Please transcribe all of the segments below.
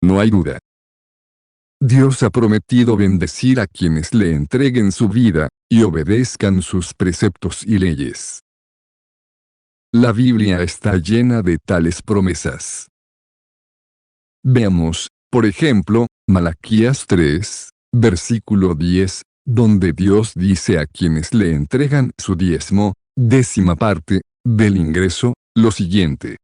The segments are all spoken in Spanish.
no hay duda. Dios ha prometido bendecir a quienes le entreguen su vida, y obedezcan sus preceptos y leyes. La Biblia está llena de tales promesas. Veamos, por ejemplo, Malaquías 3, versículo 10, donde Dios dice a quienes le entregan su diezmo, décima parte, del ingreso, lo siguiente.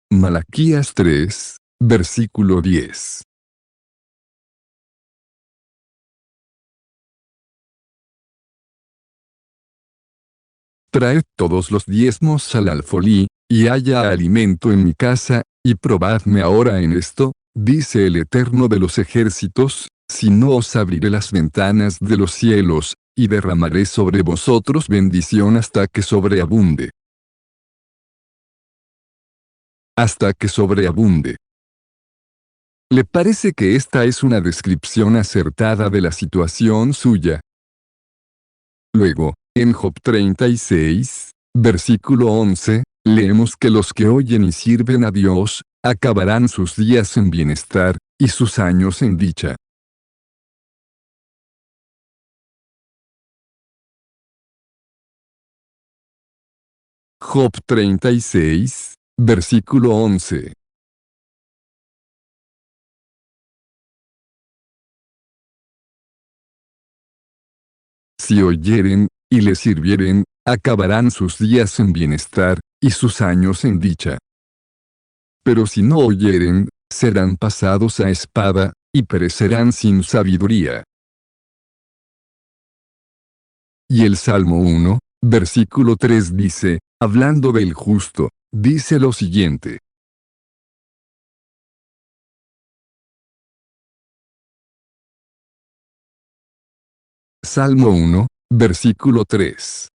Malaquías 3, versículo 10. Traed todos los diezmos al alfolí, y haya alimento en mi casa, y probadme ahora en esto, dice el Eterno de los ejércitos, si no os abriré las ventanas de los cielos, y derramaré sobre vosotros bendición hasta que sobreabunde. Hasta que sobreabunde. ¿Le parece que esta es una descripción acertada de la situación suya? Luego, en Job 36, versículo 11, leemos que los que oyen y sirven a Dios, acabarán sus días en bienestar, y sus años en dicha. Job 36, versículo 11. Si oyeren, y le sirvieren, acabarán sus días en bienestar, y sus años en dicha. Pero si no oyeren, serán pasados a espada, y perecerán sin sabiduría. Y el Salmo 1, versículo 3 dice, hablando del justo, dice lo siguiente. Salmo 1, versículo 3.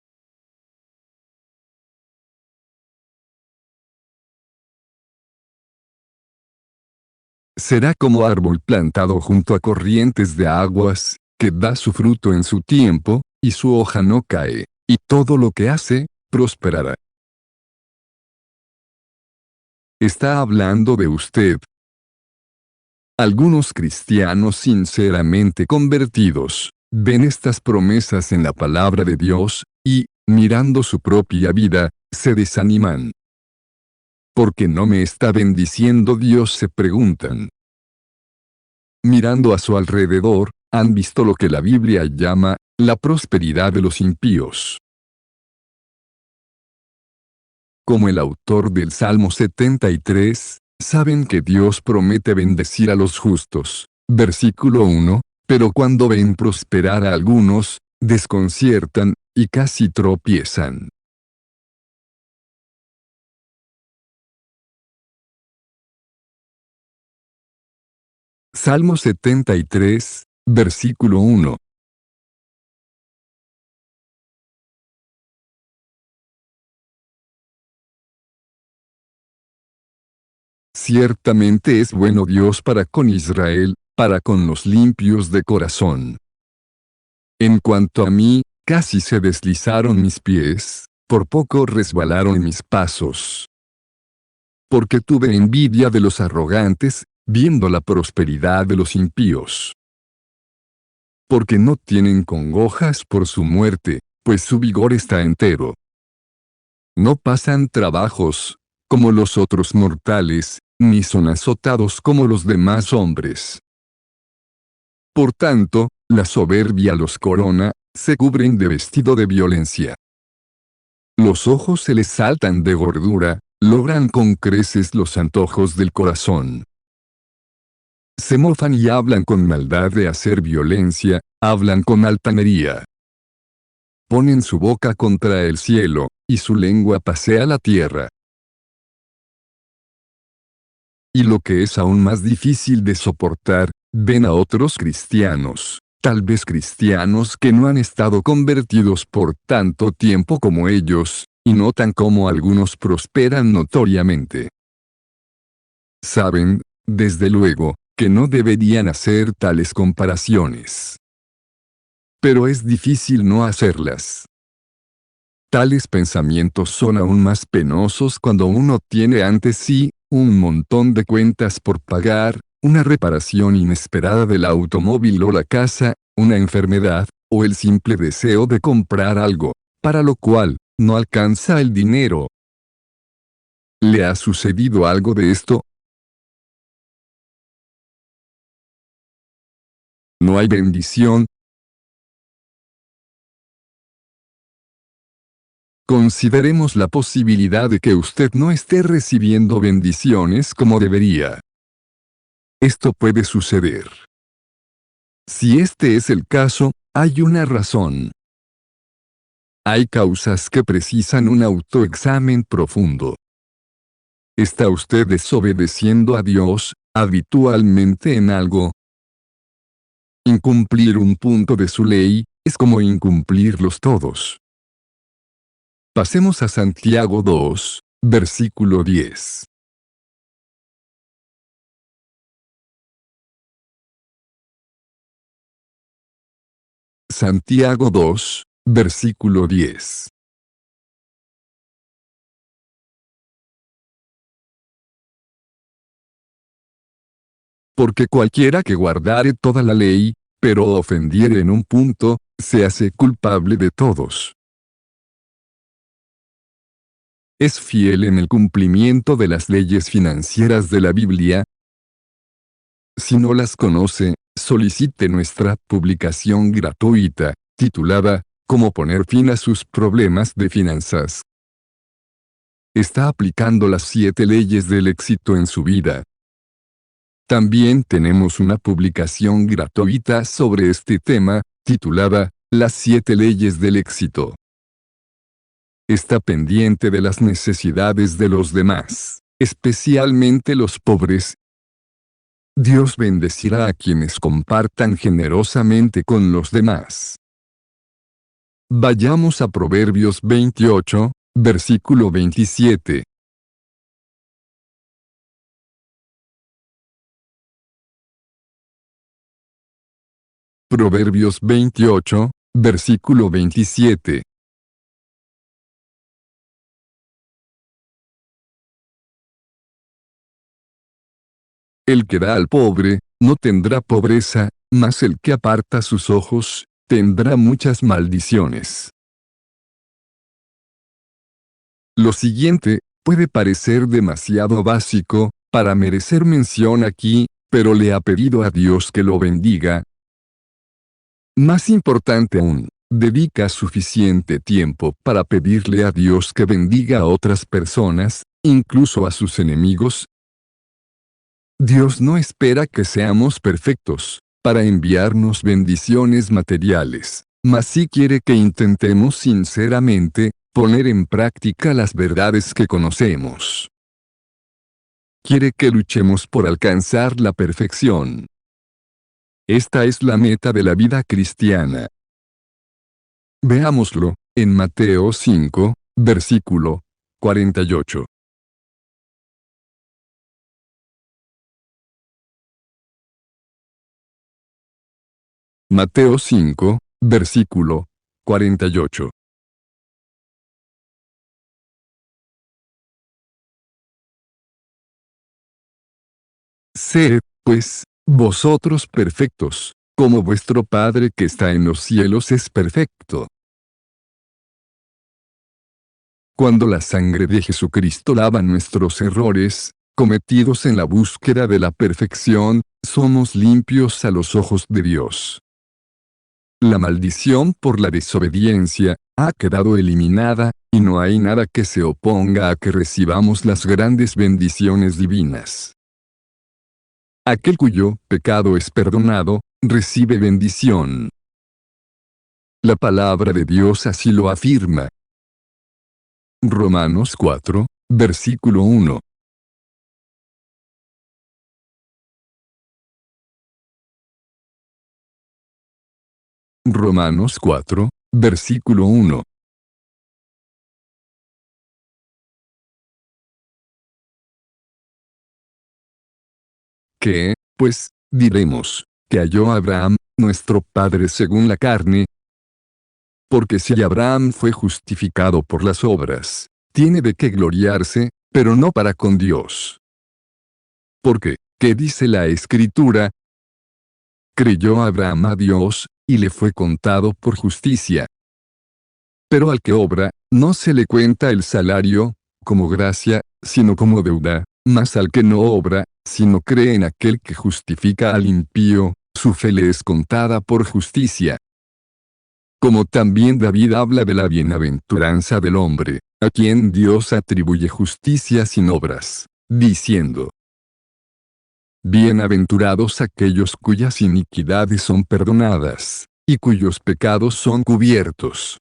Será como árbol plantado junto a corrientes de aguas, que da su fruto en su tiempo, y su hoja no cae, y todo lo que hace, prosperará. Está hablando de usted. Algunos cristianos sinceramente convertidos, ven estas promesas en la palabra de Dios, y, mirando su propia vida, se desaniman. ¿Por qué no me está bendiciendo Dios?, se preguntan. Mirando a su alrededor, han visto lo que la Biblia llama, la prosperidad de los impíos. Como el autor del Salmo 73, saben que Dios promete bendecir a los justos. Versículo 1, pero cuando ven prosperar a algunos, desconciertan, y casi tropiezan. Salmo 73, versículo 1. Ciertamente es bueno Dios para con Israel, para con los limpios de corazón. En cuanto a mí, casi se deslizaron mis pies, por poco resbalaron mis pasos. Porque tuve envidia de los arrogantes, viendo la prosperidad de los impíos. Porque no tienen congojas por su muerte, pues su vigor está entero. No pasan trabajos, como los otros mortales, ni son azotados como los demás hombres. Por tanto, la soberbia los corona, se cubren de vestido de violencia. Los ojos se les saltan de gordura, logran con creces los antojos del corazón. Se mofan y hablan con maldad de hacer violencia, hablan con altanería. Ponen su boca contra el cielo, y su lengua pasea la tierra. Y lo que es aún más difícil de soportar, ven a otros cristianos, tal vez cristianos que no han estado convertidos por tanto tiempo como ellos, y notan cómo algunos prosperan notoriamente. Saben, desde luego, que no deberían hacer tales comparaciones. Pero es difícil no hacerlas. Tales pensamientos son aún más penosos cuando uno tiene ante sí un montón de cuentas por pagar, una reparación inesperada del automóvil o la casa, una enfermedad, o el simple deseo de comprar algo, para lo cual no alcanza el dinero. ¿Le ha sucedido algo de esto? ¿No hay bendición? Consideremos la posibilidad de que usted no esté recibiendo bendiciones como debería. Esto puede suceder. Si este es el caso, hay una razón. Hay causas que precisan un autoexamen profundo. ¿Está usted desobedeciendo a Dios, habitualmente en algo? Incumplir un punto de su ley, es como incumplirlos todos. Pasemos a Santiago 2, versículo 10. Santiago 2, versículo 10. Porque cualquiera que guardare toda la ley, pero ofendiere en un punto, se hace culpable de todos. ¿Es fiel en el cumplimiento de las leyes financieras de la Biblia? Si no las conoce, solicite nuestra publicación gratuita, titulada «Cómo poner fin a sus problemas de finanzas». Está aplicando las 7 leyes del éxito en su vida. También tenemos una publicación gratuita sobre este tema, titulada «Las 7 leyes del éxito». Está pendiente de las necesidades de los demás, especialmente los pobres. Dios bendecirá a quienes compartan generosamente con los demás. Vayamos a Proverbios 28, versículo 27. Proverbios 28, versículo 27. El que da al pobre, no tendrá pobreza, mas el que aparta sus ojos, tendrá muchas maldiciones. Lo siguiente, puede parecer demasiado básico, para merecer mención aquí, pero le ha pedido a Dios que lo bendiga. Más importante aún, dedica suficiente tiempo para pedirle a Dios que bendiga a otras personas, incluso a sus enemigos. Dios no espera que seamos perfectos, para enviarnos bendiciones materiales, mas sí quiere que intentemos sinceramente, poner en práctica las verdades que conocemos. Quiere que luchemos por alcanzar la perfección. Esta es la meta de la vida cristiana. Veámoslo, en Mateo 5, versículo 48. Mateo 5, versículo 48. Sed, pues, vosotros perfectos, como vuestro Padre que está en los cielos es perfecto. Cuando la sangre de Jesucristo lava nuestros errores, cometidos en la búsqueda de la perfección, somos limpios a los ojos de Dios. La maldición por la desobediencia ha quedado eliminada, y no hay nada que se oponga a que recibamos las grandes bendiciones divinas. Aquel cuyo pecado es perdonado, recibe bendición. La palabra de Dios así lo afirma. Romanos 4, versículo 1. Romanos 4, versículo 1. ¿Qué, pues, diremos, que halló Abraham, nuestro padre según la carne? Porque si Abraham fue justificado por las obras, tiene de qué gloriarse, pero no para con Dios. Porque, ¿qué dice la Escritura? Creyó Abraham a Dios, y le fue contado por justicia. Pero al que obra, no se le cuenta el salario, como gracia, sino como deuda, mas al que no obra, sino cree en aquel que justifica al impío, su fe le es contada por justicia. Como también David habla de la bienaventuranza del hombre, a quien Dios atribuye justicia sin obras, diciendo: Bienaventurados aquellos cuyas iniquidades son perdonadas, y cuyos pecados son cubiertos.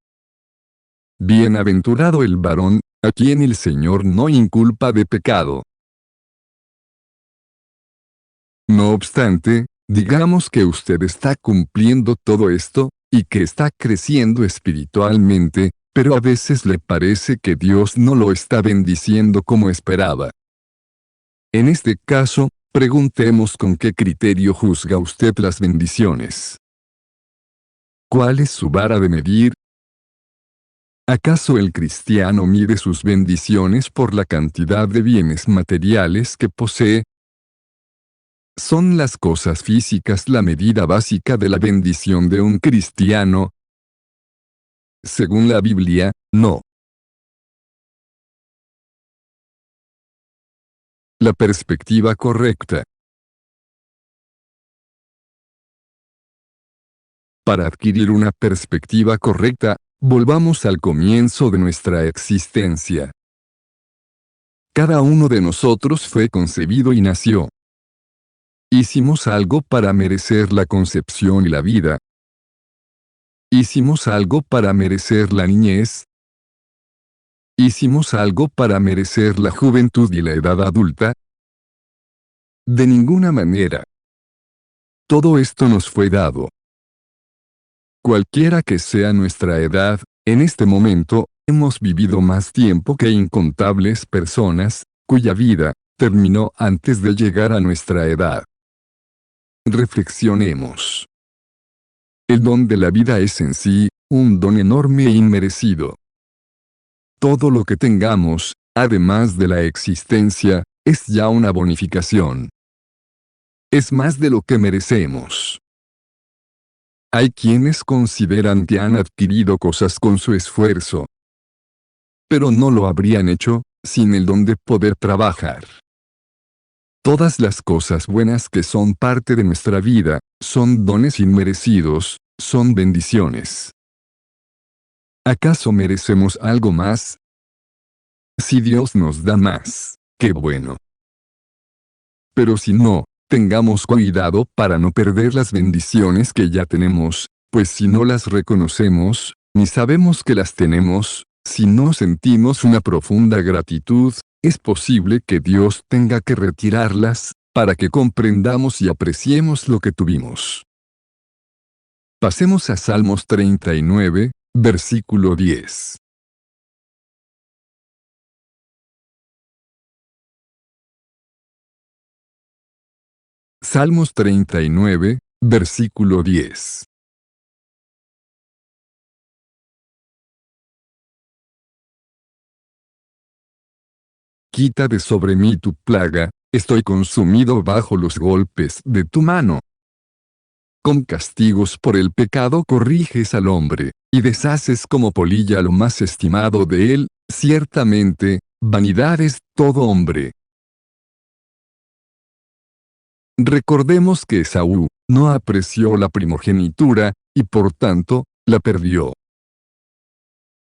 Bienaventurado el varón, a quien el Señor no inculpa de pecado. No obstante, digamos que usted está cumpliendo todo esto, y que está creciendo espiritualmente, pero a veces le parece que Dios no lo está bendiciendo como esperaba. En este caso, preguntemos con qué criterio juzga usted las bendiciones. ¿Cuál es su vara de medir? ¿Acaso el cristiano mide sus bendiciones por la cantidad de bienes materiales que posee? ¿Son las cosas físicas la medida básica de la bendición de un cristiano? Según la Biblia, no. La perspectiva correcta. Para adquirir una perspectiva correcta, volvamos al comienzo de nuestra existencia. Cada uno de nosotros fue concebido y nació. ¿Hicimos algo para merecer la concepción y la vida? ¿Hicimos algo para merecer la niñez? ¿Hicimos algo para merecer la juventud y la edad adulta? De ninguna manera. Todo esto nos fue dado. Cualquiera que sea nuestra edad, en este momento, hemos vivido más tiempo que incontables personas, cuya vida terminó antes de llegar a nuestra edad. Reflexionemos. El don de la vida es en sí, un don enorme e inmerecido. Todo lo que tengamos, además de la existencia, es ya una bonificación. Es más de lo que merecemos. Hay quienes consideran que han adquirido cosas con su esfuerzo. Pero no lo habrían hecho, sin el don de poder trabajar. Todas las cosas buenas que son parte de nuestra vida, son dones inmerecidos, son bendiciones. ¿Acaso merecemos algo más? Si Dios nos da más, ¡qué bueno! Pero si no, tengamos cuidado para no perder las bendiciones que ya tenemos, pues si no las reconocemos, ni sabemos que las tenemos, si no sentimos una profunda gratitud, es posible que Dios tenga que retirarlas, para que comprendamos y apreciemos lo que tuvimos. Pasemos a Salmos 39, versículo 10. Salmos 39, versículo 10. Quita de sobre mí tu plaga, estoy consumido bajo los golpes de tu mano. Con castigos por el pecado corriges al hombre, y deshaces como polilla lo más estimado de él, ciertamente, vanidad es todo hombre. Recordemos que Esaú no apreció la primogenitura, y por tanto, la perdió.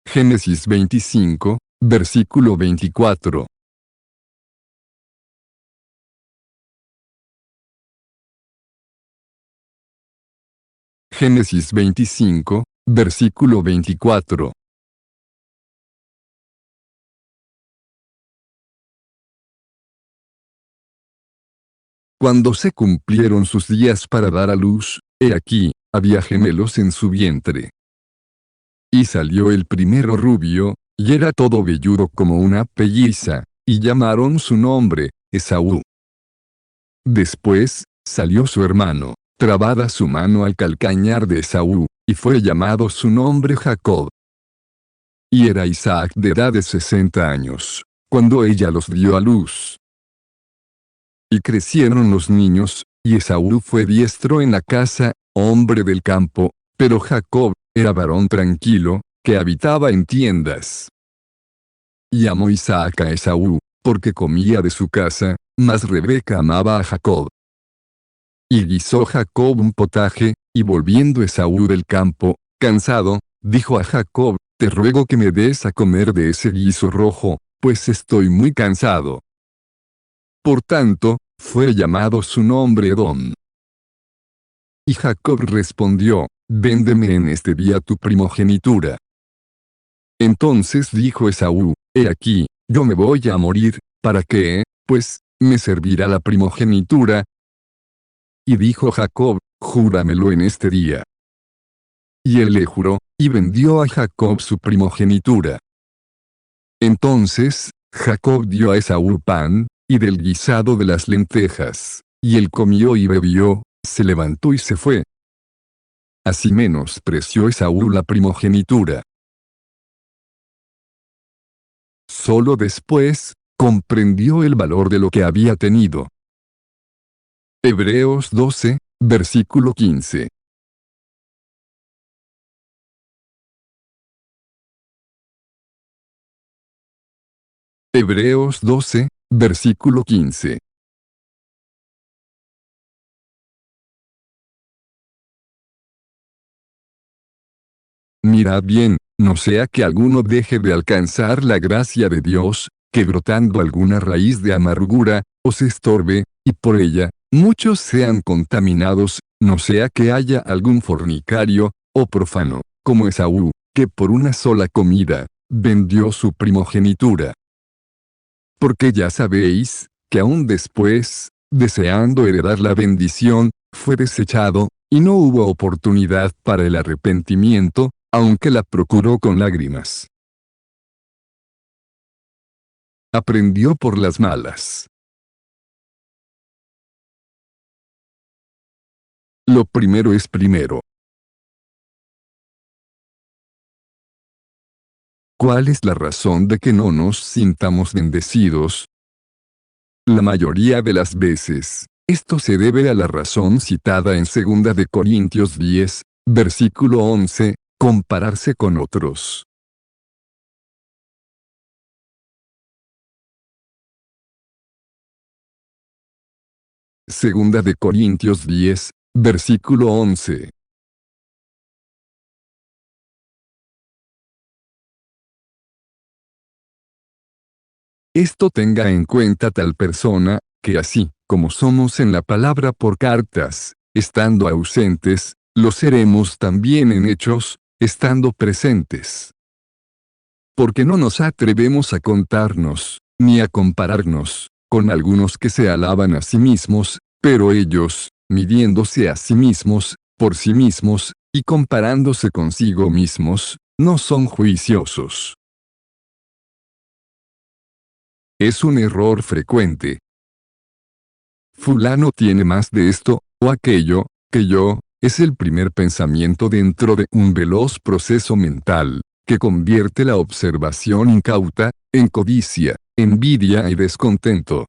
Génesis 25, versículo 24. Génesis 25, versículo 24. Cuando se cumplieron sus días para dar a luz, he aquí, había gemelos en su vientre. Y salió el primero rubio, y era todo velludo como una pelliza, y llamaron su nombre, Esaú. Después, salió su hermano, trabada su mano al calcañar de Esaú, y fue llamado su nombre Jacob. Y era Isaac de edad de 60 años, cuando ella los dio a luz. Y crecieron los niños, y Esaú fue diestro en la casa, hombre del campo, pero Jacob era varón tranquilo, que habitaba en tiendas. Y amó Isaac a Esaú, porque comía de su casa, mas Rebeca amaba a Jacob. Y guisó Jacob un potaje, y volviendo Esaú del campo, cansado, dijo a Jacob, te ruego que me des a comer de ese guiso rojo, pues estoy muy cansado. Por tanto, fue llamado su nombre Edom. Y Jacob respondió, véndeme en este día tu primogenitura. Entonces dijo Esaú, he aquí, yo me voy a morir, ¿para qué? Pues, me servirá la primogenitura. Y dijo Jacob, júramelo en este día. Y él le juró, y vendió a Jacob su primogenitura. Entonces, Jacob dio a Esaú pan, y del guisado de las lentejas, y él comió y bebió, se levantó y se fue. Así menospreció Esaú la primogenitura. Solo después, comprendió el valor de lo que había tenido. Hebreos 12, versículo 15. Hebreos 12, versículo 15. Mirad bien, no sea que alguno deje de alcanzar la gracia de Dios, que brotando alguna raíz de amargura, os estorbe, y por ella, muchos sean contaminados, no sea que haya algún fornicario, o profano, como Esaú, que por una sola comida, vendió su primogenitura. Porque ya sabéis, que aún después, deseando heredar la bendición, fue desechado, y no hubo oportunidad para el arrepentimiento, aunque la procuró con lágrimas. Aprendió por las malas. Lo primero es primero. ¿Cuál es la razón de que no nos sintamos bendecidos? La mayoría de las veces, esto se debe a la razón citada en 2 de Corintios 10, versículo 11, compararse con otros. Segunda de Corintios 10, versículo 11. Esto tenga en cuenta tal persona, que así, como somos en la palabra por cartas, estando ausentes, lo seremos también en hechos, estando presentes. Porque no nos atrevemos a contarnos, ni a compararnos, con algunos que se alaban a sí mismos, pero ellos, midiéndose a sí mismos, por sí mismos, y comparándose consigo mismos, no son juiciosos. Es un error frecuente. Fulano tiene más de esto, o aquello, que yo, es el primer pensamiento dentro de un veloz proceso mental, que convierte la observación incauta, en codicia, envidia y descontento.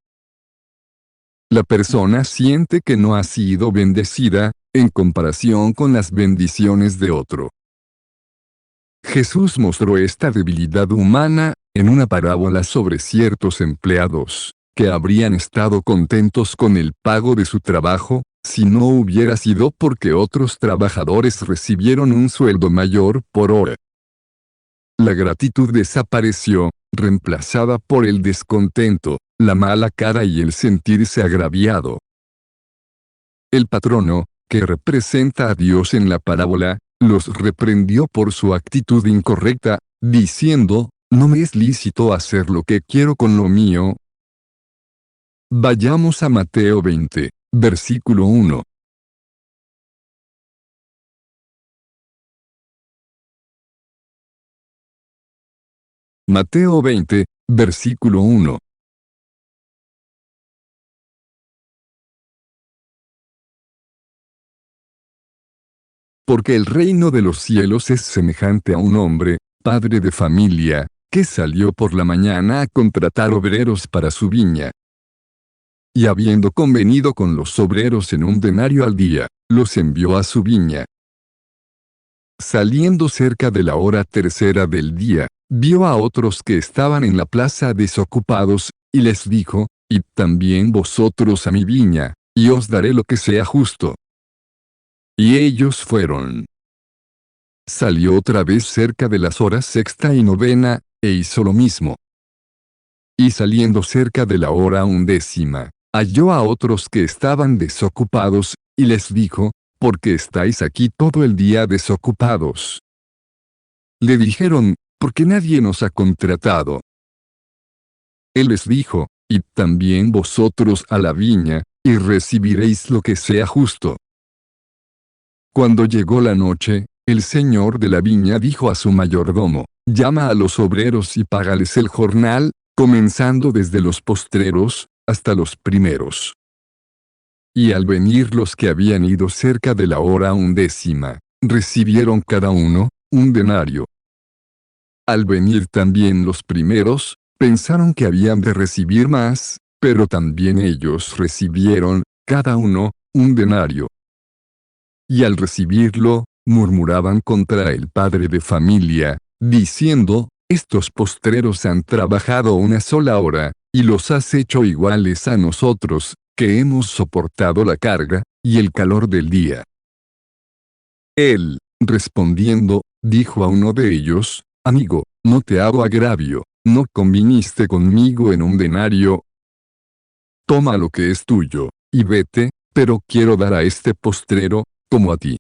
La persona siente que no ha sido bendecida, en comparación con las bendiciones de otro. Jesús mostró esta debilidad humana, en una parábola sobre ciertos empleados, que habrían estado contentos con el pago de su trabajo, si no hubiera sido porque otros trabajadores recibieron un sueldo mayor por hora. La gratitud desapareció, reemplazada por el descontento, la mala cara y el sentirse agraviado. El patrono, que representa a Dios en la parábola, los reprendió por su actitud incorrecta, diciendo, no me es lícito hacer lo que quiero con lo mío. Vayamos a Mateo 20, versículo 1. Mateo 20, versículo 1. porque el reino de los cielos es semejante a un hombre, padre de familia, que salió por la mañana a contratar obreros para su viña. Y habiendo convenido con los obreros en un denario al día, los envió a su viña. Saliendo cerca de la hora tercera del día, vio a otros que estaban en la plaza desocupados, y les dijo: Id también vosotros a mi viña, y os daré lo que sea justo. Y ellos fueron. Salió otra vez cerca de las horas sexta y novena, e hizo lo mismo. Y saliendo cerca de la hora undécima, halló a otros que estaban desocupados, y les dijo: ¿Por qué estáis aquí todo el día desocupados? Le dijeron: porque nadie nos ha contratado. Él les dijo: Id también vosotros a la viña, y recibiréis lo que sea justo. Cuando llegó la noche, el señor de la viña dijo a su mayordomo: llama a los obreros y págales el jornal, comenzando desde los postreros, hasta los primeros. Y al venir los que habían ido cerca de la hora undécima, recibieron cada uno un denario. Al venir también los primeros, pensaron que habían de recibir más, pero también ellos recibieron, cada uno, un denario. Y al recibirlo, murmuraban contra el padre de familia, diciendo: estos postreros han trabajado una sola hora, y los has hecho iguales a nosotros, que hemos soportado la carga, y el calor del día. Él, respondiendo, dijo a uno de ellos: amigo, no te hago agravio, ¿no conviniste conmigo en un denario? Toma lo que es tuyo, y vete, pero quiero dar a este postrero, como a ti.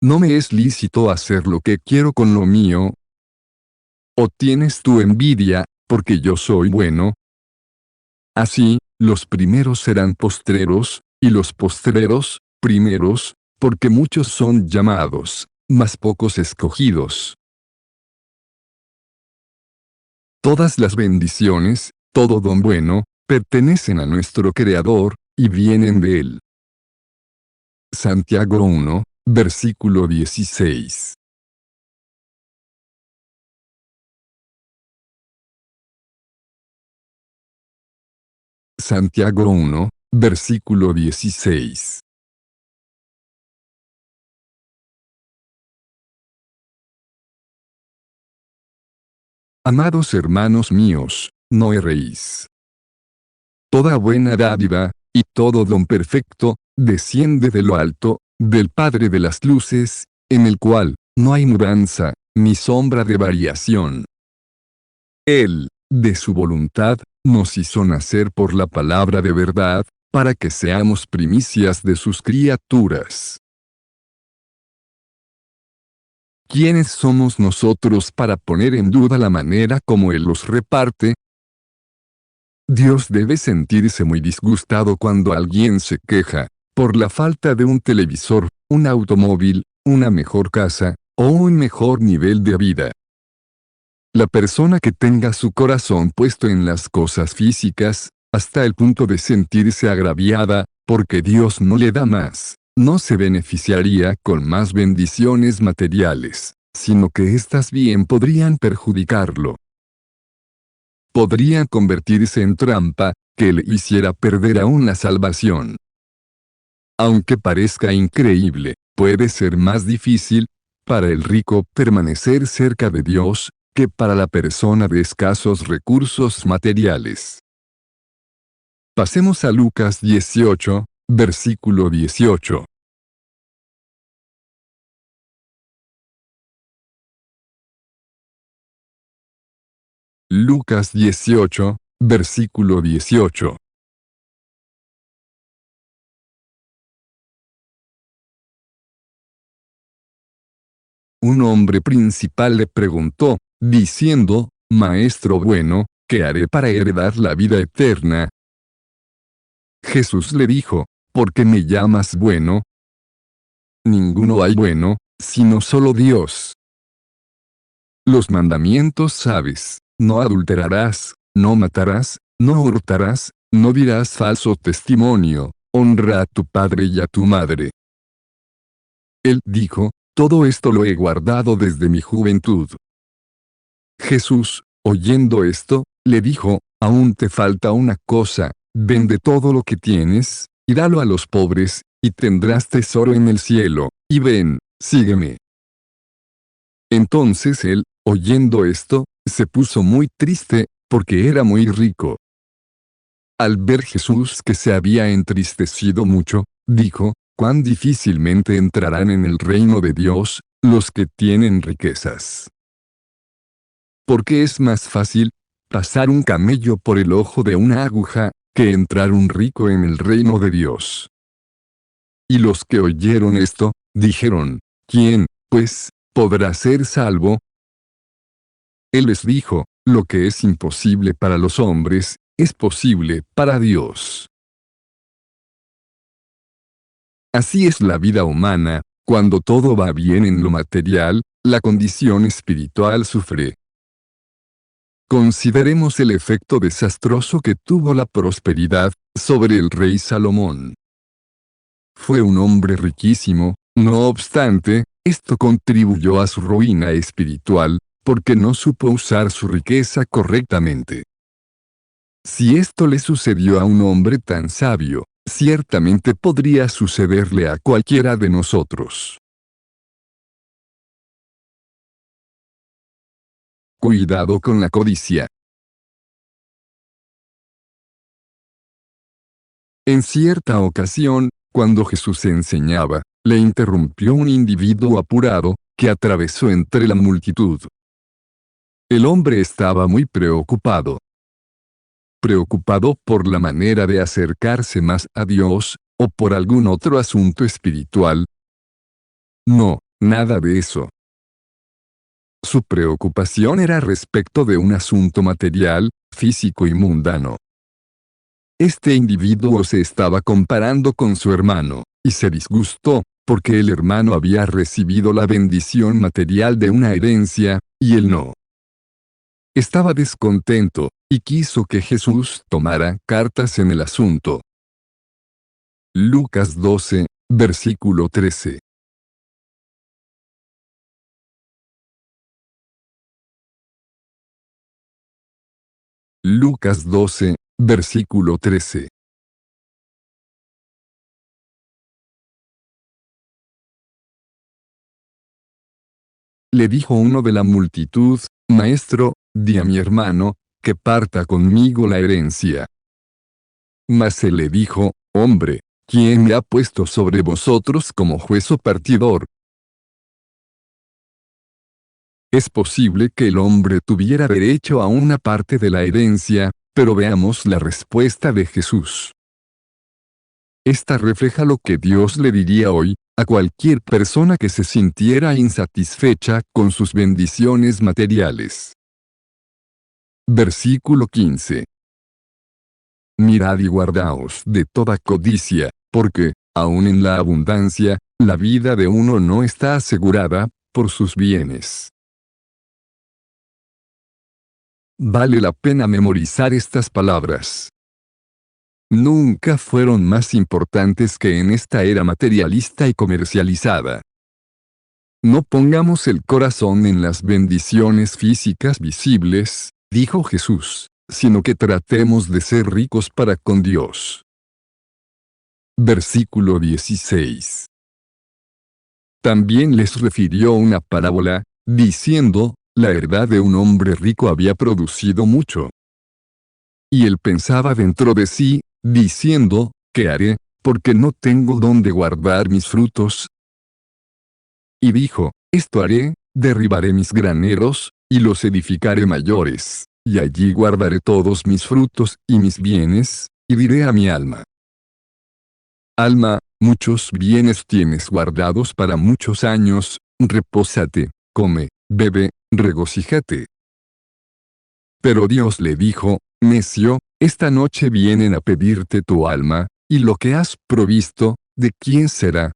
¿No me es lícito hacer lo que quiero con lo mío? ¿O tienes tu envidia, porque yo soy bueno? Así, los primeros serán postreros, y los postreros, primeros, porque muchos son llamados, mas pocos escogidos. Todas las bendiciones, todo don bueno, pertenecen a nuestro Creador, y vienen de Él. Santiago 1, versículo 16. Santiago 1, versículo 16. Amados hermanos míos, no erréis. Toda buena dádiva, y todo don perfecto, desciende de lo alto, del Padre de las luces, en el cual no hay mudanza, ni sombra de variación. Él, de su voluntad, nos hizo nacer por la palabra de verdad, para que seamos primicias de sus criaturas. ¿Quiénes somos nosotros para poner en duda la manera como Él los reparte? Dios debe sentirse muy disgustado cuando alguien se queja, por la falta de un televisor, un automóvil, una mejor casa, o un mejor nivel de vida. La persona que tenga su corazón puesto en las cosas físicas, hasta el punto de sentirse agraviada, porque Dios no le da más, no se beneficiaría con más bendiciones materiales, sino que éstas bien podrían perjudicarlo. Podrían convertirse en trampa, que le hiciera perder aún la salvación. Aunque parezca increíble, puede ser más difícil, para el rico permanecer cerca de Dios, que para la persona de escasos recursos materiales. Pasemos a Lucas 18, versículo 18. Lucas 18, versículo 18. Un hombre principal le preguntó, diciendo: Maestro bueno, ¿qué haré para heredar la vida eterna? Jesús le dijo: ¿por qué me llamas bueno? Ninguno hay bueno, sino solo Dios. Los mandamientos sabes: no adulterarás, no matarás, no hurtarás, no dirás falso testimonio, honra a tu padre y a tu madre. Él dijo, todo esto lo he guardado desde mi juventud. Jesús, oyendo esto, le dijo, aún te falta una cosa, vende todo lo que tienes, y dalo a los pobres, y tendrás tesoro en el cielo, y ven, sígueme. Entonces él, oyendo esto, se puso muy triste, porque era muy rico. Al ver Jesús que se había entristecido mucho, dijo, cuán difícilmente entrarán en el reino de Dios, los que tienen riquezas. Porque es más fácil pasar un camello por el ojo de una aguja, que entrar un rico en el reino de Dios. Y los que oyeron esto, dijeron, ¿quién, pues, podrá ser salvo? Él les dijo, lo que es imposible para los hombres, es posible para Dios. Así es la vida humana, cuando todo va bien en lo material, la condición espiritual sufre. Consideremos el efecto desastroso que tuvo la prosperidad sobre el rey Salomón. Fue un hombre riquísimo, no obstante, esto contribuyó a su ruina espiritual, porque no supo usar su riqueza correctamente. Si esto le sucedió a un hombre tan sabio, ciertamente podría sucederle a cualquiera de nosotros. Cuidado con la codicia. En cierta ocasión, cuando Jesús enseñaba, le interrumpió un individuo apurado, que atravesó entre la multitud. El hombre estaba muy preocupado. Preocupado por la manera de acercarse más a Dios, o por algún otro asunto espiritual. No, nada de eso. Su preocupación era respecto de un asunto material, físico y mundano. Este individuo se estaba comparando con su hermano, y se disgustó, porque el hermano había recibido la bendición material de una herencia, y él no. Estaba descontento, y quiso que Jesús tomara cartas en el asunto. Lucas 12, versículo 13. Lucas 12, versículo 13. Le dijo uno de la multitud, Maestro, di a mi hermano, que parta conmigo la herencia. Mas él le dijo, Hombre, ¿quién me ha puesto sobre vosotros como juez o partidor? Es posible que el hombre tuviera derecho a una parte de la herencia, pero veamos la respuesta de Jesús. Esta refleja lo que Dios le diría hoy, a cualquier persona que se sintiera insatisfecha con sus bendiciones materiales. Versículo 15. Mirad y guardaos de toda codicia, porque, aun en la abundancia, la vida de uno no está asegurada, por sus bienes. Vale la pena memorizar estas palabras. Nunca fueron más importantes que en esta era materialista y comercializada. No pongamos el corazón en las bendiciones físicas visibles, dijo Jesús, sino que tratemos de ser ricos para con Dios. Versículo 16. También les refirió una parábola, diciendo, la heredad de un hombre rico había producido mucho. Y él pensaba dentro de sí, diciendo, ¿qué haré? Porque no tengo dónde guardar mis frutos. Y dijo, esto haré, derribaré mis graneros, y los edificaré mayores, y allí guardaré todos mis frutos y mis bienes, y diré a mi alma. Alma, muchos bienes tienes guardados para muchos años, repósate, come, bebe, regocíjate. Pero Dios le dijo, necio, esta noche vienen a pedirte tu alma, y lo que has provisto, ¿de quién será?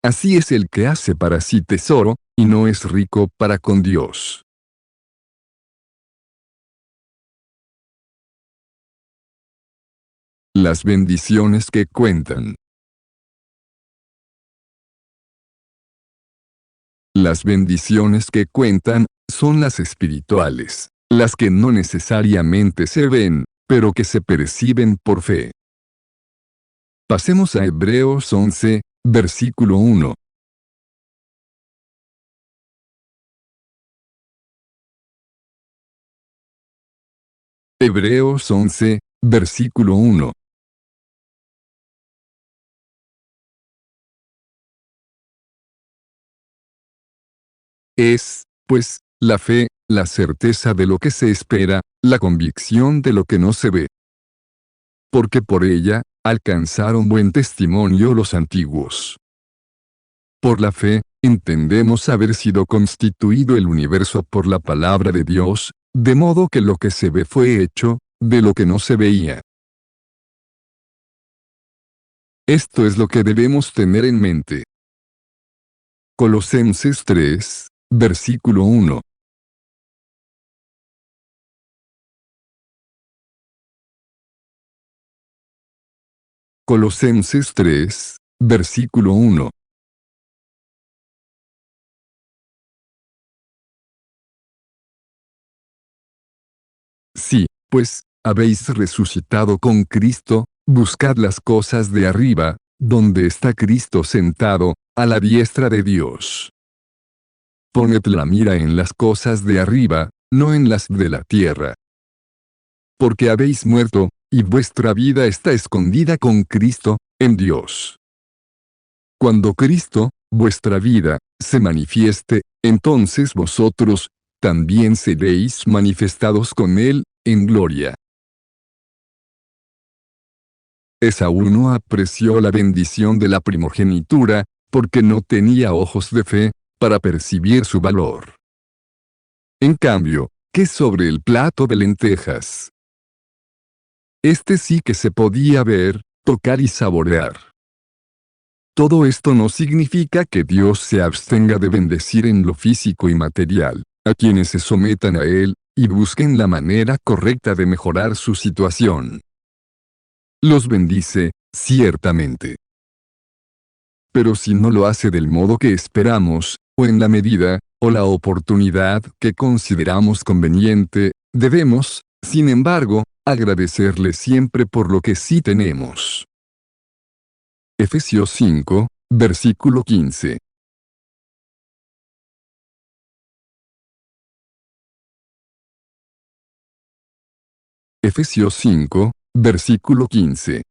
Así es el que hace para sí tesoro, y no es rico para con Dios. Las bendiciones que cuentan. Las bendiciones que cuentan, son las espirituales, las que no necesariamente se ven, pero que se perciben por fe. Pasemos a Hebreos 11, versículo 1. Hebreos 11, versículo 1. Es, pues, la fe, la certeza de lo que se espera, la convicción de lo que no se ve. Porque por ella, alcanzaron buen testimonio los antiguos. Por la fe, entendemos haber sido constituido el universo por la palabra de Dios, de modo que lo que se ve fue hecho, de lo que no se veía. Esto es lo que debemos tener en mente. Colosenses 3, versículo 1. Colosenses 3, versículo 1. Sí, pues, habéis resucitado con Cristo, buscad las cosas de arriba, donde está Cristo sentado, a la diestra de Dios. Poned la mira en las cosas de arriba, no en las de la tierra. Porque habéis muerto, y vuestra vida está escondida con Cristo, en Dios. Cuando Cristo, vuestra vida, se manifieste, entonces vosotros, también seréis manifestados con Él, en gloria. Esaú no apreció la bendición de la primogenitura, porque no tenía ojos de fe, para percibir su valor. En cambio, ¿qué sobre el plato de lentejas? Este sí que se podía ver, tocar y saborear. Todo esto no significa que Dios se abstenga de bendecir en lo físico y material, a quienes se sometan a Él, y busquen la manera correcta de mejorar su situación. Los bendice, ciertamente. Pero si no lo hace del modo que esperamos, o en la medida, o la oportunidad que consideramos conveniente, debemos, sin embargo, agradecerle siempre por lo que sí tenemos. Efesios 5, versículo 15. Efesios 5, versículo 15.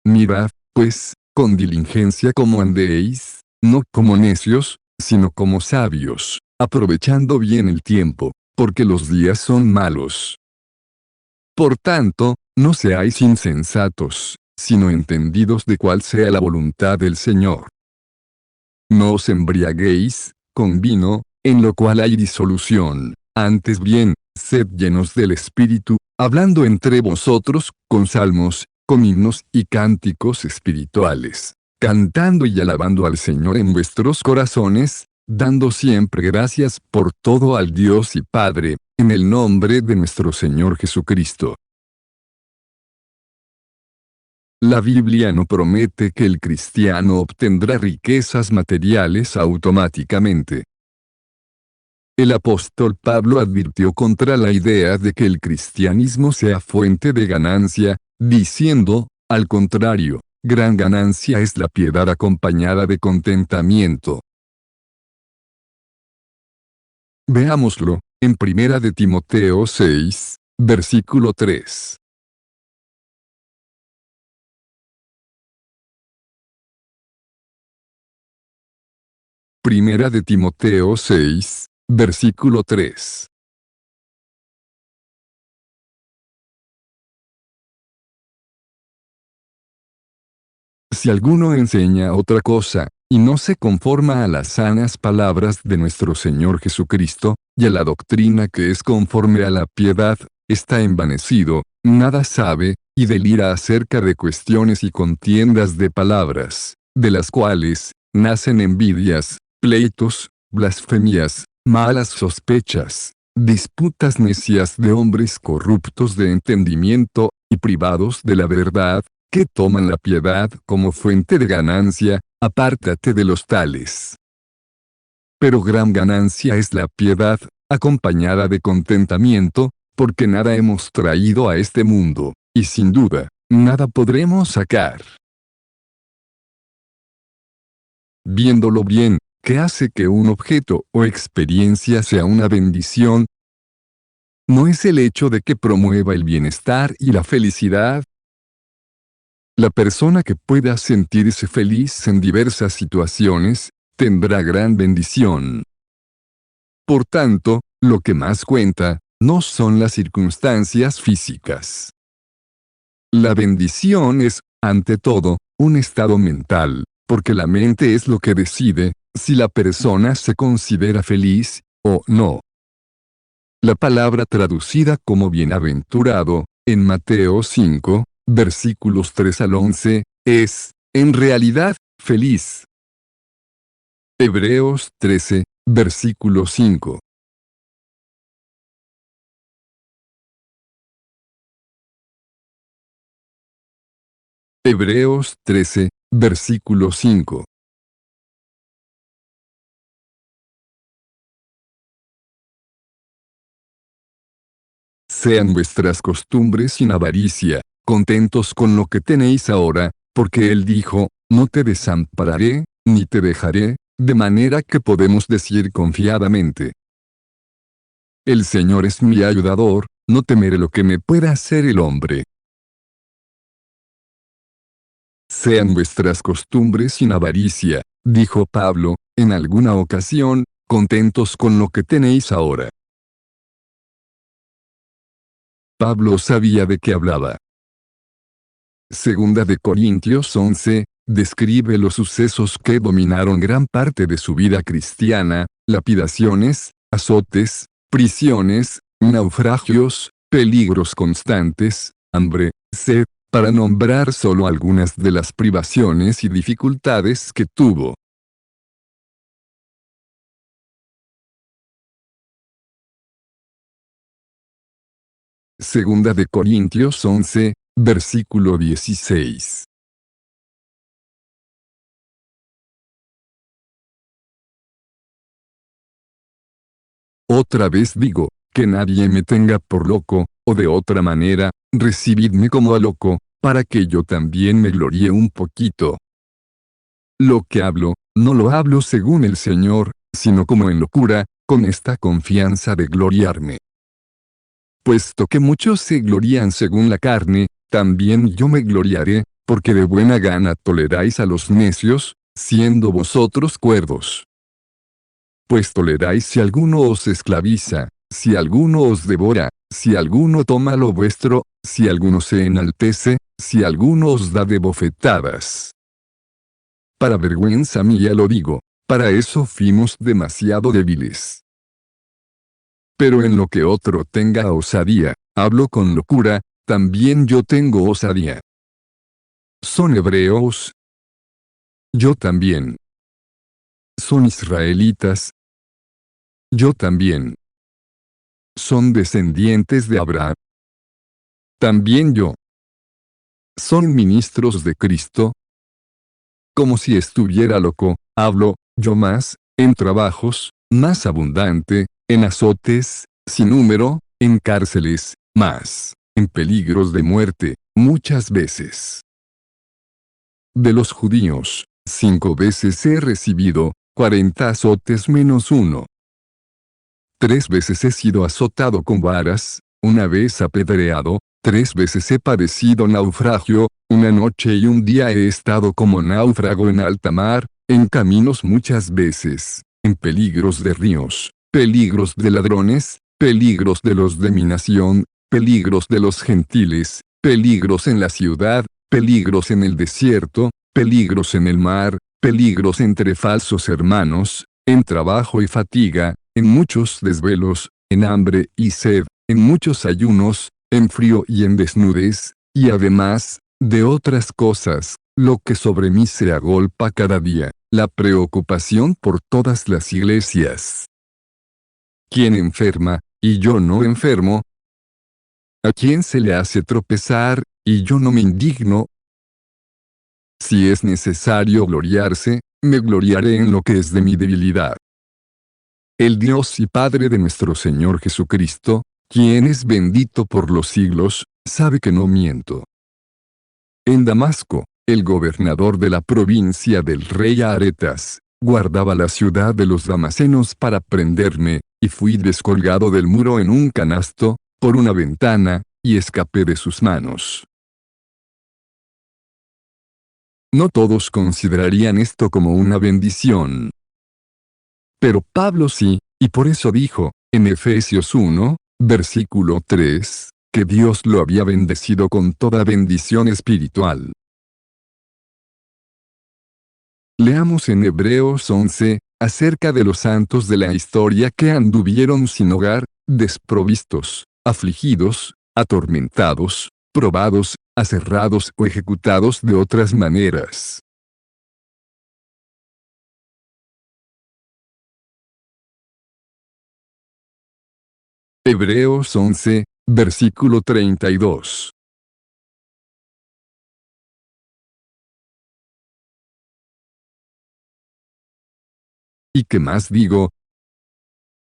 Mirad, pues, con diligencia cómo andéis, no como necios, sino como sabios, aprovechando bien el tiempo, porque los días son malos. Por tanto, no seáis insensatos, sino entendidos de cuál sea la voluntad del Señor. No os embriaguéis, con vino, en lo cual hay disolución, antes bien, sed llenos del Espíritu, hablando entre vosotros, con salmos, con himnos y cánticos espirituales, cantando y alabando al Señor en vuestros corazones, dando siempre gracias por todo al Dios y Padre, en el nombre de nuestro Señor Jesucristo. La Biblia no promete que el cristiano obtendrá riquezas materiales automáticamente. El apóstol Pablo advirtió contra la idea de que el cristianismo sea fuente de ganancia, diciendo, al contrario, gran ganancia es la piedad acompañada de contentamiento. Veámoslo, en Primera de Timoteo 6, versículo 3. Primera de Timoteo 6, versículo 3. Si alguno enseña otra cosa, y no se conforma a las sanas palabras de nuestro Señor Jesucristo, y a la doctrina que es conforme a la piedad, está envanecido, nada sabe, y delira acerca de cuestiones y contiendas de palabras, de las cuales, nacen envidias, pleitos, blasfemias, malas sospechas, disputas necias de hombres corruptos de entendimiento, y privados de la verdad, que toman la piedad como fuente de ganancia, apártate de los tales. Pero gran ganancia es la piedad, acompañada de contentamiento, porque nada hemos traído a este mundo, y sin duda, nada podremos sacar. Viéndolo bien, ¿qué hace que un objeto o experiencia sea una bendición? ¿No es el hecho de que promueva el bienestar y la felicidad? La persona que pueda sentirse feliz en diversas situaciones, tendrá gran bendición. Por tanto, lo que más cuenta, no son las circunstancias físicas. La bendición es, ante todo, un estado mental, porque la mente es lo que decide, si la persona se considera feliz, o no. La palabra traducida como bienaventurado, en Mateo 5, versículos 3 al 11, es, en realidad, feliz. Hebreos 13, versículo 5. Hebreos 13, versículo 5. Sean vuestras costumbres sin avaricia, contentos con lo que tenéis ahora, porque Él dijo, no te desampararé, ni te dejaré, de manera que podemos decir confiadamente, el Señor es mi ayudador, no temeré lo que me pueda hacer el hombre. Sean vuestras costumbres sin avaricia, dijo Pablo, en alguna ocasión, contentos con lo que tenéis ahora. Pablo sabía de qué hablaba. Segunda de Corintios 11, describe los sucesos que dominaron gran parte de su vida cristiana, lapidaciones, azotes, prisiones, naufragios, peligros constantes, hambre, sed, para nombrar solo algunas de las privaciones y dificultades que tuvo. Segunda de Corintios 11, versículo 16. Otra vez digo, que nadie me tenga por loco, o de otra manera, recibidme como a loco, para que yo también me gloríe un poquito. Lo que hablo, no lo hablo según el Señor, sino como en locura, con esta confianza de gloriarme. Puesto que muchos se glorían según la carne, también yo me gloriaré, porque de buena gana toleráis a los necios, siendo vosotros cuerdos. Pues toleráis si alguno os esclaviza, si alguno os devora, si alguno toma lo vuestro, si alguno se enaltece, si alguno os da de bofetadas. Para vergüenza mía lo digo, para eso fuimos demasiado débiles. Pero en lo que otro tenga osadía, hablo con locura, también yo tengo osadía. ¿Son hebreos? Yo también. ¿Son israelitas? Yo también. ¿Son descendientes de Abraham? También yo. ¿Son ministros de Cristo? Como si estuviera loco, hablo, yo más, en trabajos, más abundante, en azotes, sin número, en cárceles, más, en peligros de muerte, muchas veces. De los judíos, 5 veces he recibido, 40 azotes menos uno. 3 veces he sido azotado con varas, una vez apedreado, 3 veces he padecido naufragio, una noche y un día he estado como náufrago en alta mar, en caminos muchas veces, en peligros de ríos, peligros de ladrones, peligros de los de mi nación, peligros de los gentiles, peligros en la ciudad, peligros en el desierto, peligros en el mar, peligros entre falsos hermanos, en trabajo y fatiga, en muchos desvelos, en hambre y sed, en muchos ayunos, en frío y en desnudez, y además, de otras cosas, lo que sobre mí se agolpa cada día, la preocupación por todas las iglesias. ¿Quién enferma, y yo no enfermo? ¿A quién se le hace tropezar, y yo no me indigno? Si es necesario gloriarse, me gloriaré en lo que es de mi debilidad. El Dios y Padre de nuestro Señor Jesucristo, quien es bendito por los siglos, sabe que no miento. En Damasco, el gobernador de la provincia del rey Aretas, guardaba la ciudad de los damasenos para prenderme, y fui descolgado del muro en un canasto, por una ventana, y escapé de sus manos. No todos considerarían esto como una bendición. Pero Pablo sí, y por eso dijo, en Efesios 1, versículo 3, que Dios lo había bendecido con toda bendición espiritual. Leamos en Hebreos 11, acerca de los santos de la historia que anduvieron sin hogar, desprovistos, afligidos, atormentados, probados, aserrados o ejecutados de otras maneras. Hebreos 11, versículo 32. ¿Y qué más digo?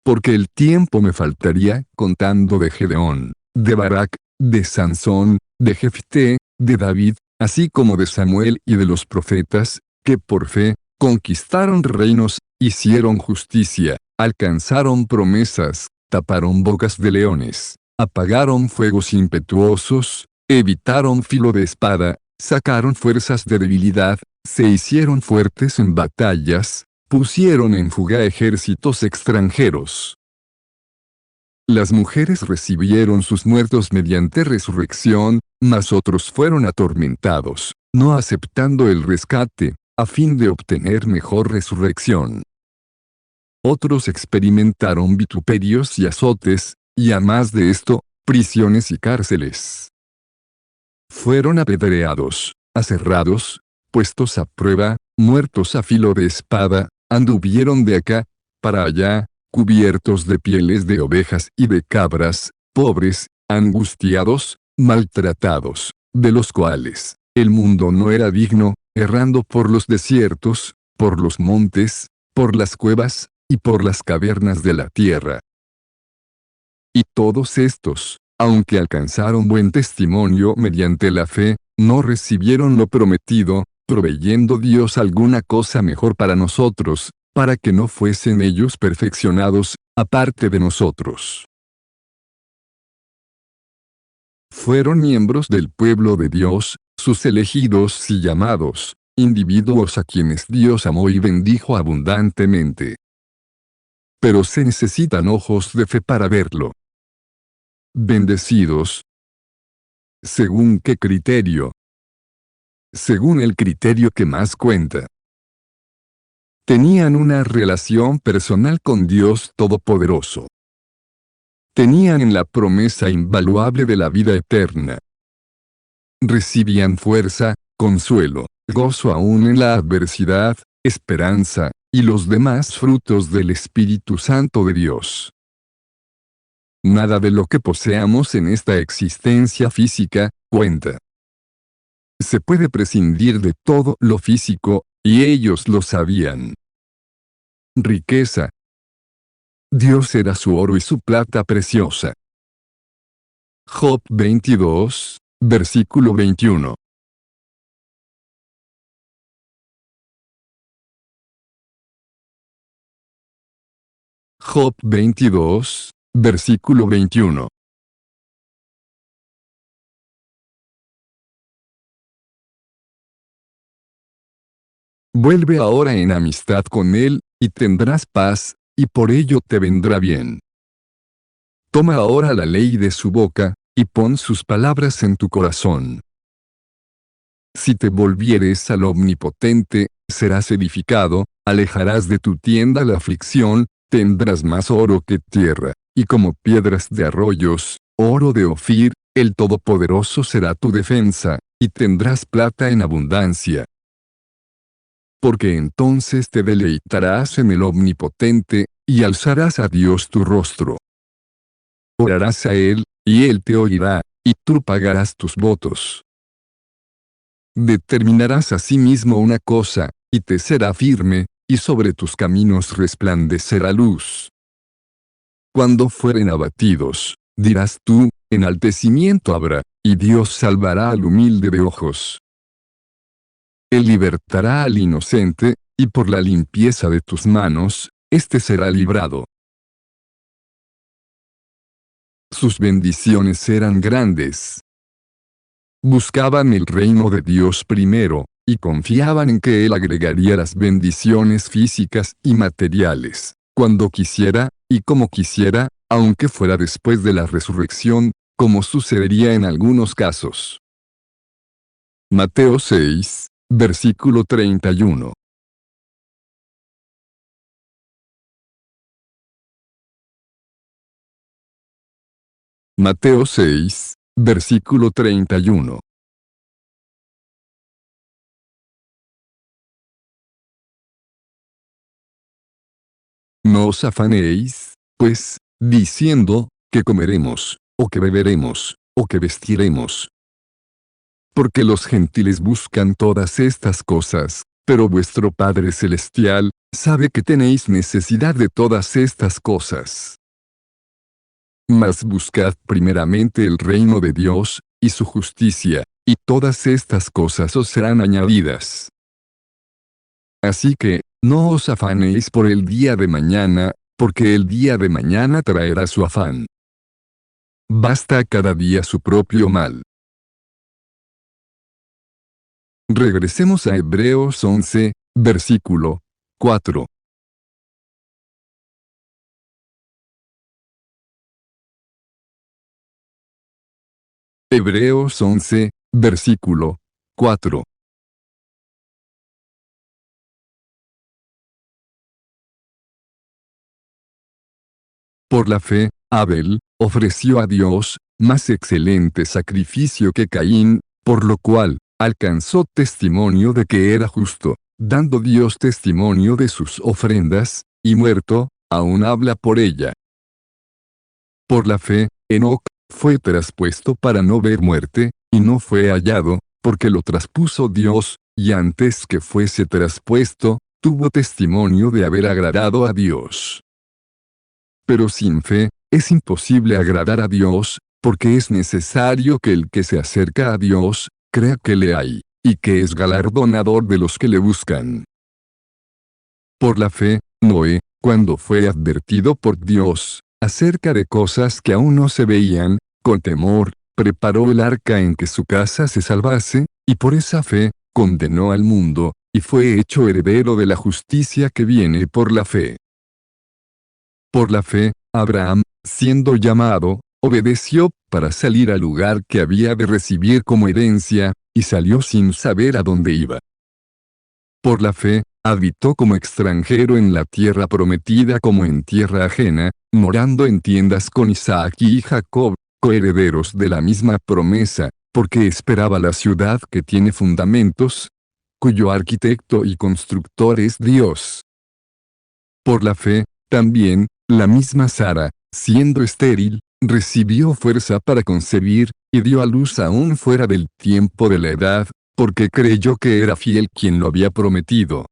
Porque el tiempo me faltaría contando de Gedeón, de Barak, de Sansón, de Jefté, de David, así como de Samuel y de los profetas, que por fe, conquistaron reinos, hicieron justicia, alcanzaron promesas, taparon bocas de leones, apagaron fuegos impetuosos, evitaron filo de espada, sacaron fuerzas de debilidad, se hicieron fuertes en batallas, pusieron en fuga ejércitos extranjeros. Las mujeres recibieron sus muertos mediante resurrección, mas otros fueron atormentados, no aceptando el rescate, a fin de obtener mejor resurrección. Otros experimentaron vituperios y azotes, y a más de esto, prisiones y cárceles. Fueron apedreados, aserrados, puestos a prueba, muertos a filo de espada, anduvieron de acá para allá, cubiertos de pieles de ovejas y de cabras, pobres, angustiados, maltratados, de los cuales el mundo no era digno, errando por los desiertos, por los montes, por las cuevas, y por las cavernas de la tierra. Y todos estos, aunque alcanzaron buen testimonio mediante la fe, no recibieron lo prometido, proveyendo Dios alguna cosa mejor para nosotros, para que no fuesen ellos perfeccionados, aparte de nosotros. Fueron miembros del pueblo de Dios, sus elegidos y llamados, individuos a quienes Dios amó y bendijo abundantemente. Pero se necesitan ojos de fe para verlo. Bendecidos. ¿Según qué criterio? Según el criterio que más cuenta. Tenían una relación personal con Dios Todopoderoso. Tenían en la promesa invaluable de la vida eterna. Recibían fuerza, consuelo, gozo aún en la adversidad, esperanza, y los demás frutos del Espíritu Santo de Dios. Nada de lo que poseamos en esta existencia física cuenta. Se puede prescindir de todo lo físico, y ellos lo sabían. Riqueza. Dios era su oro y su plata preciosa. Job 22, versículo 21. Job 22, versículo 21. Vuelve ahora en amistad con él, y tendrás paz, y por ello te vendrá bien. Toma ahora la ley de su boca, y pon sus palabras en tu corazón. Si te volvieres al Omnipotente, serás edificado, alejarás de tu tienda la aflicción, tendrás más oro que tierra, y como piedras de arroyos, oro de Ofir, el Todopoderoso será tu defensa, y tendrás plata en abundancia. Porque entonces te deleitarás en el Omnipotente, y alzarás a Dios tu rostro. Orarás a Él, y Él te oirá, y tú pagarás tus votos. Determinarás asimismo una cosa, y te será firme, y sobre tus caminos resplandecerá luz. Cuando fueren abatidos, dirás tú, enaltecimiento habrá, y Dios salvará al humilde de ojos. Él libertará al inocente, y por la limpieza de tus manos, éste será librado. Sus bendiciones eran grandes. Buscaban el reino de Dios primero, y confiaban en que Él agregaría las bendiciones físicas y materiales, cuando quisiera, y como quisiera, aunque fuera después de la resurrección, como sucedería en algunos casos. Mateo 6, versículo 31. Mateo 6, versículo 31. No os afanéis, pues, diciendo, ¿qué comeremos, o qué beberemos, o qué vestiremos? Porque los gentiles buscan todas estas cosas, pero vuestro Padre Celestial sabe que tenéis necesidad de todas estas cosas. Mas buscad primeramente el reino de Dios, y su justicia, y todas estas cosas os serán añadidas. Así que, no os afanéis por el día de mañana, porque el día de mañana traerá su afán. Basta a cada día su propio mal. Regresemos a Hebreos 11, versículo 4. Hebreos 11, versículo 4. Por la fe, Abel ofreció a Dios más excelente sacrificio que Caín, por lo cual alcanzó testimonio de que era justo, dando Dios testimonio de sus ofrendas, y muerto, aún habla por ella. Por la fe, Enoc fue traspuesto para no ver muerte, y no fue hallado, porque lo traspuso Dios, y antes que fuese traspuesto, tuvo testimonio de haber agradado a Dios. Pero sin fe, es imposible agradar a Dios, porque es necesario que el que se acerca a Dios, crea que le hay, y que es galardonador de los que le buscan. Por la fe, Noé, cuando fue advertido por Dios, acerca de cosas que aún no se veían, con temor, preparó el arca en que su casa se salvase, y por esa fe, condenó al mundo, y fue hecho heredero de la justicia que viene por la fe. Por la fe, Abraham, siendo llamado, obedeció para salir al lugar que había de recibir como herencia, y salió sin saber a dónde iba. Por la fe, habitó como extranjero en la tierra prometida como en tierra ajena, morando en tiendas con Isaac y Jacob, coherederos de la misma promesa, porque esperaba la ciudad que tiene fundamentos, cuyo arquitecto y constructor es Dios. Por la fe, también, la misma Sara, siendo estéril, recibió fuerza para concebir, y dio a luz aún fuera del tiempo de la edad, porque creyó que era fiel quien lo había prometido.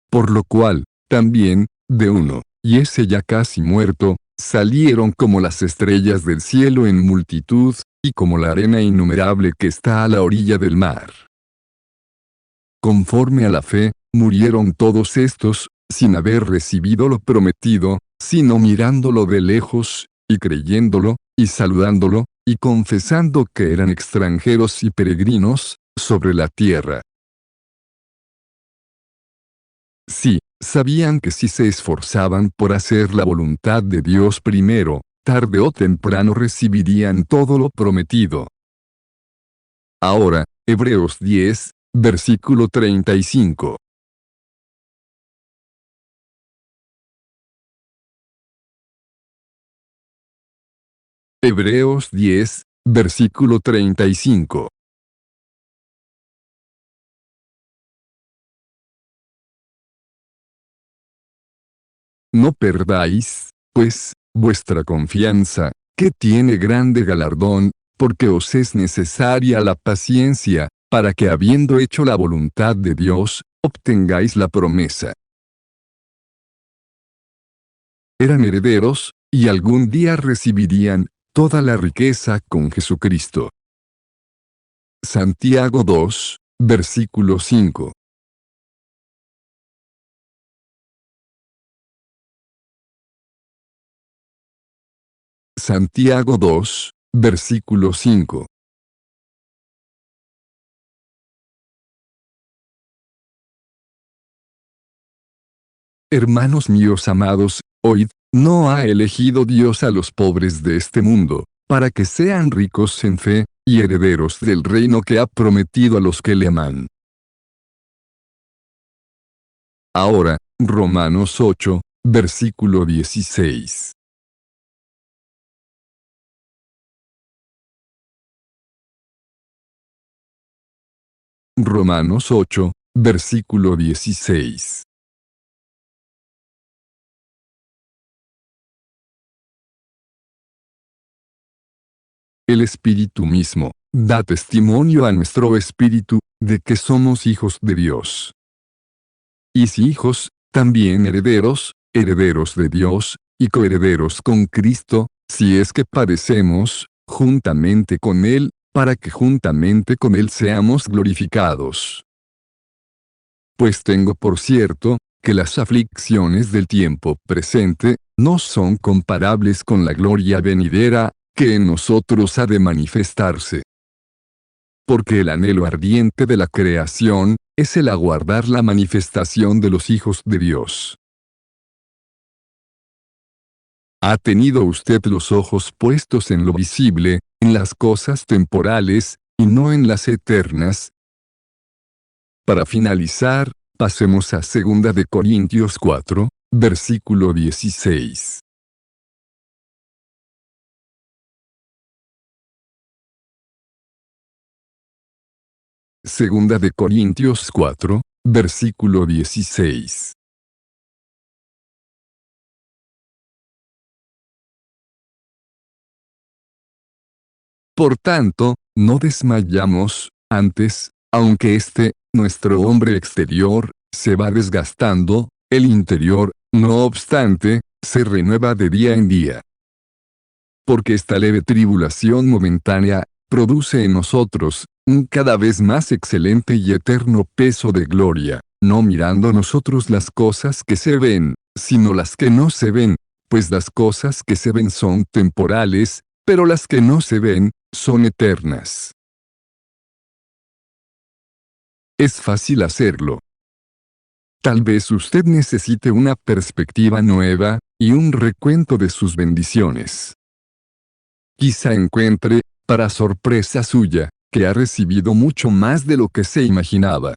Por lo cual, también, de uno, y ese ya casi muerto, salieron como las estrellas del cielo en multitud, y como la arena innumerable que está a la orilla del mar. Conforme a la fe, murieron todos estos, sin haber recibido lo prometido, sino mirándolo de lejos, y creyéndolo, y saludándolo, y confesando que eran extranjeros y peregrinos, sobre la tierra. Sí, sabían que si se esforzaban por hacer la voluntad de Dios primero, tarde o temprano recibirían todo lo prometido. Ahora, Hebreos 10, versículo 35. Hebreos 10, versículo 35. No perdáis, pues, vuestra confianza, que tiene grande galardón, porque os es necesaria la paciencia, para que habiendo hecho la voluntad de Dios, obtengáis la promesa. Eran herederos, y algún día recibirían toda la riqueza con Jesucristo. Santiago 2, versículo 5. Santiago 2, versículo 5. Hermanos míos amados, oíd, no ha elegido Dios a los pobres de este mundo, para que sean ricos en fe, y herederos del reino que ha prometido a los que le aman. Ahora, Romanos 8, versículo 16. Romanos 8, versículo 16. El Espíritu mismo da testimonio a nuestro espíritu de que somos hijos de Dios. Y si hijos, también herederos, herederos de Dios, y coherederos con Cristo, si es que padecemos, juntamente con Él, para que juntamente con Él seamos glorificados. Pues tengo por cierto, que las aflicciones del tiempo presente, no son comparables con la gloria venidera, que en nosotros ha de manifestarse. Porque el anhelo ardiente de la creación, es el aguardar la manifestación de los hijos de Dios. ¿Ha tenido usted los ojos puestos en lo visible, en las cosas temporales, y no en las eternas? Para finalizar, pasemos a 2 de Corintios 4, versículo 16. Segunda de Corintios 4, versículo 16. Por tanto, no desmayamos, antes, aunque nuestro hombre exterior, se va desgastando, el interior, no obstante, se renueva de día en día. Porque esta leve tribulación momentánea, produce en nosotros, un cada vez más excelente y eterno peso de gloria, no mirando nosotros las cosas que se ven, sino las que no se ven, pues las cosas que se ven son temporales, pero las que no se ven, son eternas. Es fácil hacerlo. Tal vez usted necesite una perspectiva nueva, y un recuento de sus bendiciones. Quizá encuentre, para sorpresa suya, que ha recibido mucho más de lo que se imaginaba.